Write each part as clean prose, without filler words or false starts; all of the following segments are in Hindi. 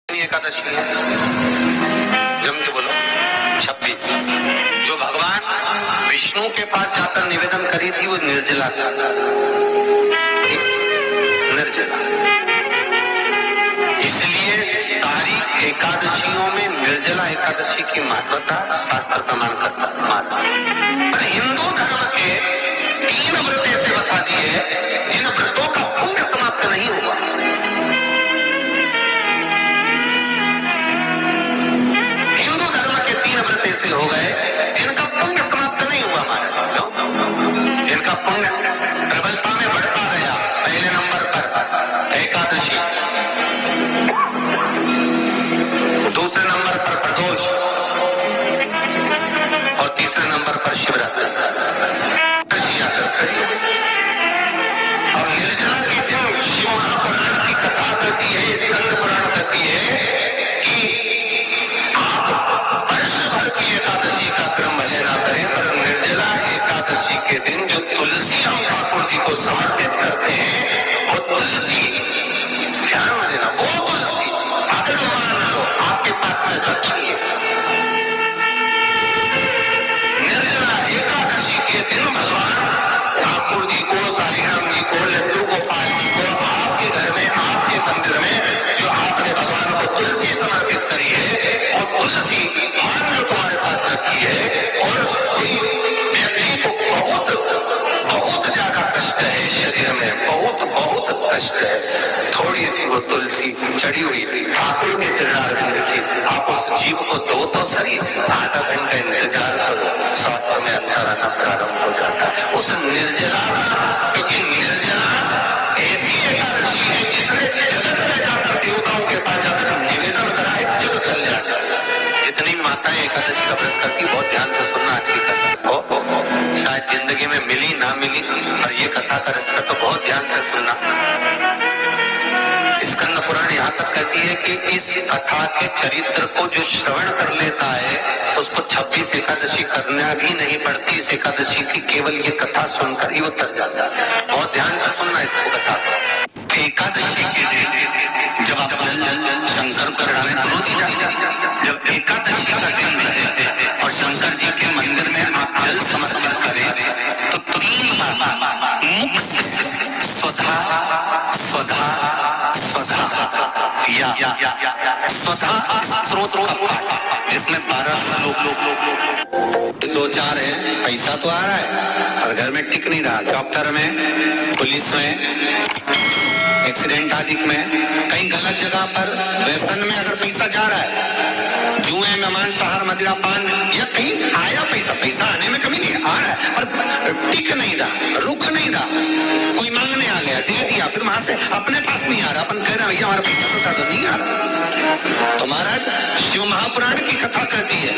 एकादशी है, जम के बोलो 26। जो भगवान विष्णु के पास जाकर निवेदन करी थी वो निर्जला था, निर्जला। इसलिए सारी एकादशियों में निर्जला एकादशी की महत्वता शास्त्र प्रमाण करता है। पर हिंदू धर्म के 3 व्रत ऐसे बता दिए जिन व्रतों का पुण्य समाप्त नहीं हुआ। ऐसे हो गए जिनका पुण्य समाप्त नहीं हुआ महाराज, जिनका पुण्य प्रबलता में बढ़ता गया। पहले नंबर पर एकादशी, दूसरे नंबर पर प्रदोष और तीसरे नंबर पर शिवरात्रि। और निर्जला के दिन शिव महापुराण की कथा करती है, स्कंद पुराण करती है एकादशी का क्रम भले ना करें, पर निर्जला एकादशी के दिन जो तुलसी हम ठाकुर जी को समर्पित करते हैं वो तुलसी, ध्यान में देना, वो तुलसी अगर मान लो आपके पास में रखिए। निर्जला एकादशी के दिन भगवान ठाकुर जी को, सालीग्राम जी को, लड्डू गोपाल जी को आपके घर में, आपके मंदिर में जो आपने भगवान को तुलसी समर्पित करी है और तुलसी मान लो तुम्हारे पास रखी है और कोई व्यक्ति को बहुत बहुत ज्यादा कष्ट है शरीर में, बहुत बहुत कष्ट है, थोड़ी सी वो तुलसी चढ़ी हुई ठाकुर के चरणारविंद की, आप उस जीव को दो तो सही, आधा घंटा इंतजार करो, स्वास्थ्य में अंतर आना प्रारंभ हो जाता है। उस निर्जला, क्योंकि निर्जला ऐसी एकादशी है जिसने जगत में जाकर देवताओं के पास जाकर निवेदन कराए जग कल्याण। जितनी माताएं एकादशी का व्रत करती, बहुत ध्यान से सुनना आज की कथा हो, शायद जिंदगी में मिली ना मिली, और ये कथा का रास्ता तो बहुत ध्यान से सुनना। स्कंद पुराण यहाँ तक कहती है कि इस कथा के चरित्र को जो श्रवण कर लेता है उसको 26 एकादशी करना भी नहीं पड़ती। इस एकादशी की केवल ये कथा सुनकर ही वो तर जाता है। बहुत ध्यान से सुनना इसको कथा को। एकादशी के दिन जब आप जल शंकर को चढ़ाने दोनों दी जाती, जब एकादशी का दिन रहे और शंकर जी के मंदिर में आप जल समर्पित करें तो 3 बार मुख से स्वधा स्वधा स्वधा या स्वधा स्त्रोत का पाठ, जिसमें 12 श्लोक 2-4 है। पैसा तो आ रहा है और घर में टिक नहीं रहा, डॉक्टर में, पुलिस में, एक्सीडेंट आदि में, कहीं गलत जगह पर व्यसन में अगर पैसा जा रहा है, जुए में, मांसाहार, मदिरा पान, या कहीं आया पैसा, पैसा आने में कमी नहीं, आ रहा है पर टिक नहीं रहा, रुक नहीं रहा, कोई मांगने आ गया, दे दिया, फिर वहां से अपने पास नहीं आ रहा, अपन कह रहे हैं भैया हमारा पैसा तो नहीं आ रहा। तो महाराज शिव महापुराण की कथा कहती है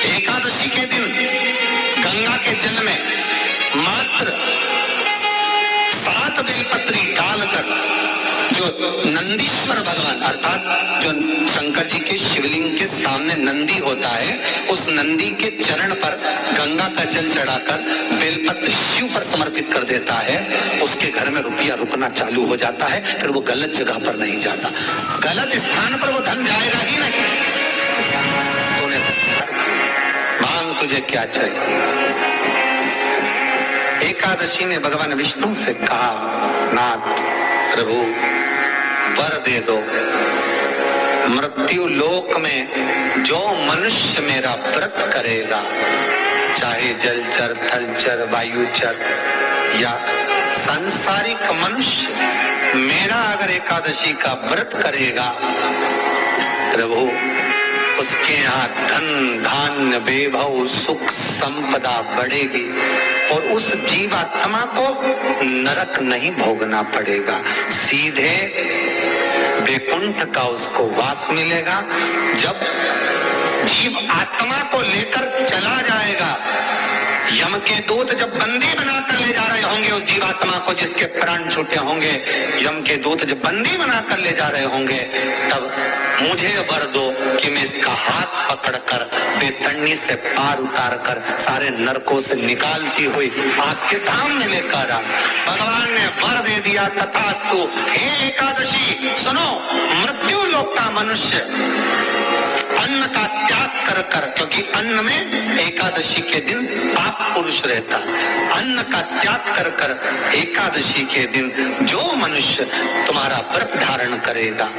एकादशी के दिन गंगा के जल में मात्र 7 बेलपत्री डालकर जो नंदीश्वर भगवान अर्थात जो शंकर जी के शिवलिंग के सामने नंदी होता है, उस नंदी के चरण पर गंगा का जल चढ़ाकर बेलपत्री शिव पर समर्पित कर देता है, उसके घर में रुपया रुकना चालू हो जाता है, फिर वो गलत जगह पर नहीं जाता, गलत स्थान पर वो धन जाएगा ही नहीं। मांग तुझे क्या चाहिए। एकादशी ने भगवान विष्णु से कहा, नाथ प्रभु वर दे दो, मृत्यु लोक में जो मनुष्य मेरा व्रत करेगा, चाहे जलचर, थलचर, वायुचर या सांसारिक मनुष्य मेरा अगर एकादशी का व्रत करेगा, प्रभु उसके यहाँ धन धान्य वैभव सुख संपदा बढ़ेगी और उस जीवात्मा को नरक नहीं भोगना पड़ेगा, सीधे वैकुंठ का उसको वास मिलेगा। जब जीव आत्मा को लेकर चला जाएगा, यम के दूत जब बंदी बनाकर ले जा रहे होंगे उस जीवात्मा को जिसके प्राण छूटे होंगे, यम के दूत जब बंदी बनाकर ले जा रहे होंगे, तब मुझे वर दो कि मैं इसका हाथ पकड़कर बेतन्नी से पार उतार कर सारे नरकों से निकालती हुई आपके धाम में लेकर आ। भगवान ने वर दे दिया, तथास्तु। हे एकादशी सुनो, मृत्यु लोक का मनुष्य अन्न का त्याग कर कर, क्योंकि अन्न में एकादशी के दिन पाप पुरुष रहता, अन्न का त्याग कर कर एकादशी के दिन जो मनुष्य तुम्हारा व्रत धारण करेगा,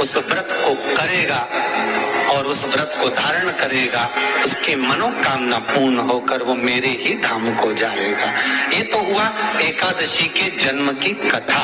उस व्रत को करेगा और उस व्रत को धारण करेगा, उसकी मनोकामना पूर्ण होकर वो मेरे ही धाम को जाएगा। ये तो हुआ एकादशी के जन्म की कथा।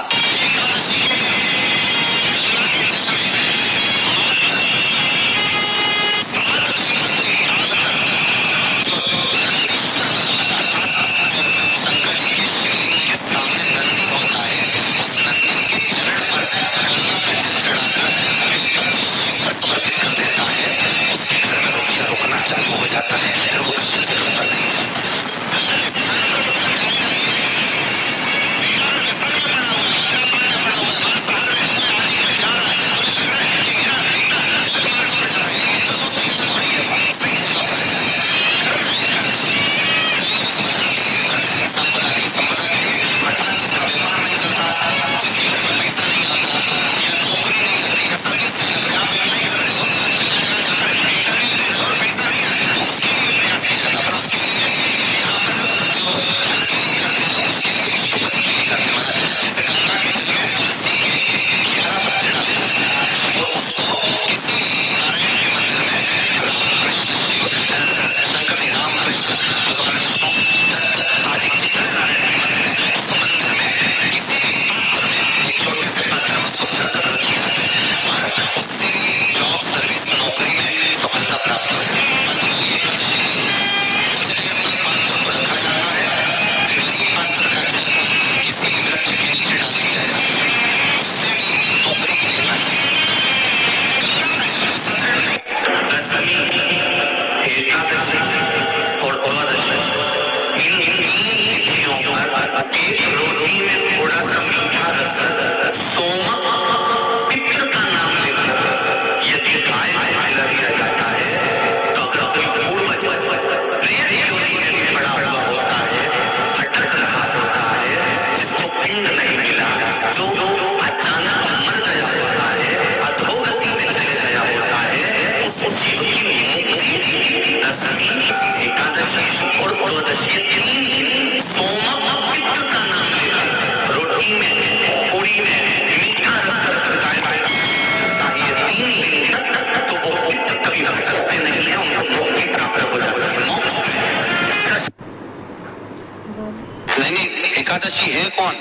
एकादशी है कौन,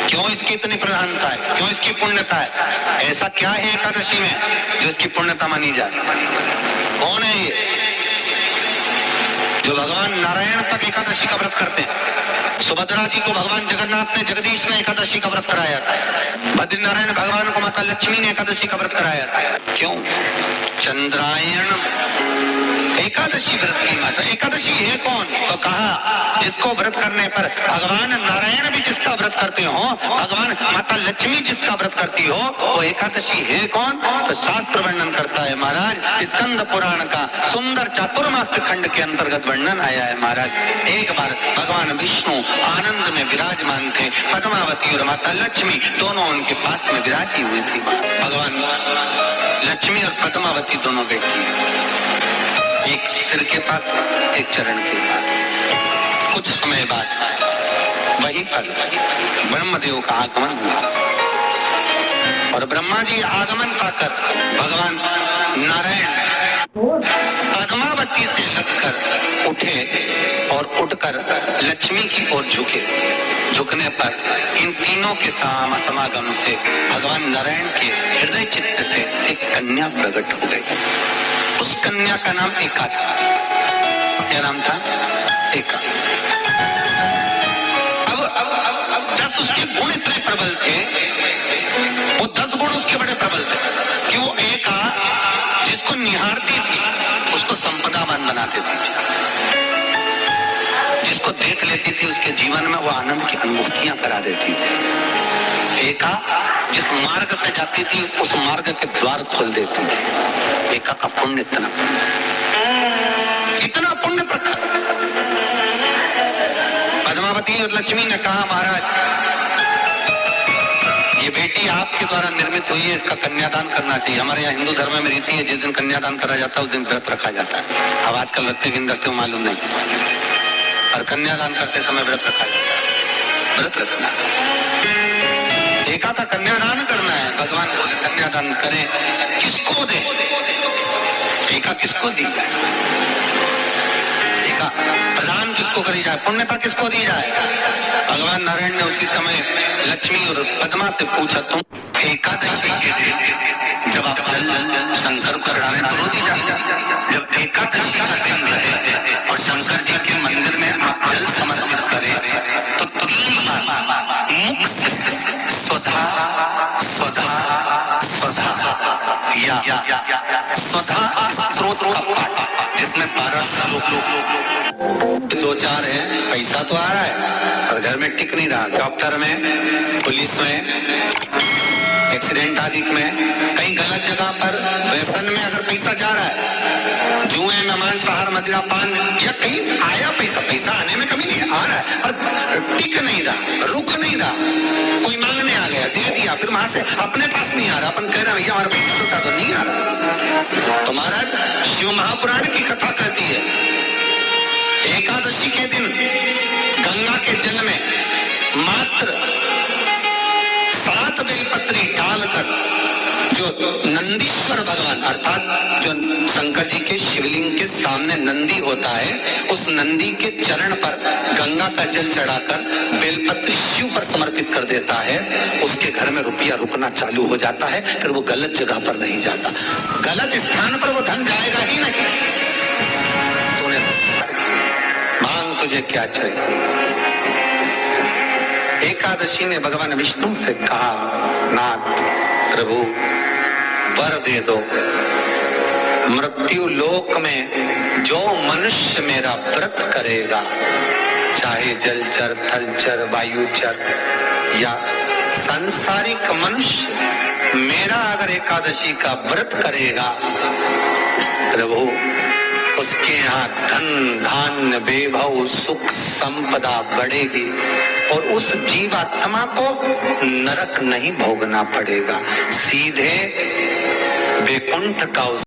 क्यों इसकी इतनी प्रधानता है, क्यों इसकी पुण्यता है, ऐसा क्या है एकादशी में जो इसकी पुण्यता मानी जाए? कौन है ये? जो भगवान नारायण तक एकादशी का व्रत करते हैं। सुभद्रा जी को भगवान जगन्नाथ ने, जगदीश ने एकादशी का व्रत कराया था। बद्रीनारायण भगवान को माता लक्ष्मी ने एकादशी का व्रत कराया था। क्यों? चंद्रायण एकादशी व्रत की माता। एकादशी है कौन? तो कहा जिसको व्रत करने पर भगवान नारायण भी जिसका व्रत करते हो, भगवान माता लक्ष्मी जिसका व्रत करती हो, वो एकादशी है कौन? तो शास्त्र वर्णन करता है महाराज, स्कंद पुराण का सुंदर चातुर्मास्य खंड के अंतर्गत वर्णन आया है महाराज। एक बार भगवान विष्णु आनंद में विराजमान थे, पद्मावती और माता लक्ष्मी दोनों उनके पास में विराजी हुई थी। भगवान लक्ष्मी और पद्मावती दोनों बैठी, एक सिर के पास, एक चरण के पास। कुछ समय बाद वहीं पर ब्रह्मदेव का आगमन हुआ और ब्रह्मा जी आगमन पाकर भगवान नारायण पद्मावती से लगकर उठे और उठकर लक्ष्मी की ओर झुके। झुकने पर इन तीनों के समागम से भगवान नारायण के हृदय चित्त से एक कन्या प्रकट हो गई। उस कन्या का नाम एका था। क्या नाम था? एका। अब 10 उसके गुण इतने प्रबल थे, वो 10 गुण उसके बड़े प्रबल थे कि वो एका जिसको निहारती थी उसको संपदावान बना देती थी, जिसको देख लेती थी उसके जीवन में वो आनंद की अनुभूतियां करा देती थी। एका जिस मार्ग से जाती थी उस मार्ग के द्वार खोल देती थी। एका का पुण्य इतना पुण्य प्रखर। पद्मावती और लक्ष्मी ने कहा, महाराज ये बेटी आपके द्वारा निर्मित हुई है, इसका कन्यादान करना चाहिए। हमारे यहाँ हिंदू धर्म में रीति है, जिस दिन कन्यादान करा जाता है उस दिन व्रत रखा जाता है। अब आजकल रखते कि रखते हो मालूम नहीं, और कन्यादान करते समय व्रत रखा जाता है। व्रत रखना, एका का कन्यादान करना है। भगवान बोले कन्यादान करें, किसको दे? एका किसको दी जाए? एका प्रदान किसको करी जाए? पुण्यता किसको दी जाए? भगवान नारायण ने उसी समय लक्ष्मी और पद्मा से पूछा, तुम एकादशी के दिन जब आप जल शंकर को चढ़ाने तो रोटी जाए, जब एकादशी का दिन रहे और शंकर जी के मंदिर में आप जल समर्पित करें तो 3 बार मुख से स्वधा स्वधा स्वधा या स्वधा स्रोत का पाठ, जिसमें 12 श्लोक 2-4 है। पैसा तो आ रहा है और घर में टिक नहीं रहा। डॉक्टर में, पुलिस में, एक्सीडेंट आदि में, कहीं गलत जगह पर व्यसन में अगर पैसा जा रहा है, जुए में, मांसाहार, मदिरा पान, या कहीं आया पैसा आने में कमी नहीं है, आ रहा है पर टिक नहीं रहा, रुक नहीं रहा। कोई मांगने आ गया, दे दिया, फिर वहां से अपने पास नहीं आ रहा, अपन कह रहे हैं भैया हमारा पैसा तो नहीं आ रहा। तो महाराज शिव महापुराण की कथा कहती है, एकादशी के दिन गंगा के जल में मात्र 7 बेलपत्री डालकर जो नंदीश्वर भगवान अर्थात जो शंकर जी के शिवलिंग के सामने नंदी होता है, उस नंदी के चरण पर गंगा का जल चढ़ाकर बेलपत्री शिव पर समर्पित कर देता है, उसके घर में रुपया रुकना चालू हो जाता है। फिर वो गलत जगह पर नहीं जाता, गलत स्थान पर वो धन जाएगा ही नहीं। तूने मांग, तुझे क्या चाहिए? एकादशी ने भगवान विष्णु से कहा, नाथ प्रभु वर दे दो, मृत्यु लोक में जो मनुष्य मेरा व्रत करेगा, चाहे जलचर, थलचर, वायुचर या सांसारिक मनुष्य, मेरा अगर एकादशी का व्रत करेगा प्रभु, उसके यहाँ धन धान्य वैभव सुख संपदा बढ़ेगी और उस जीवात्मा को नरक नहीं भोगना पड़ेगा, सीधे वैकुंठ का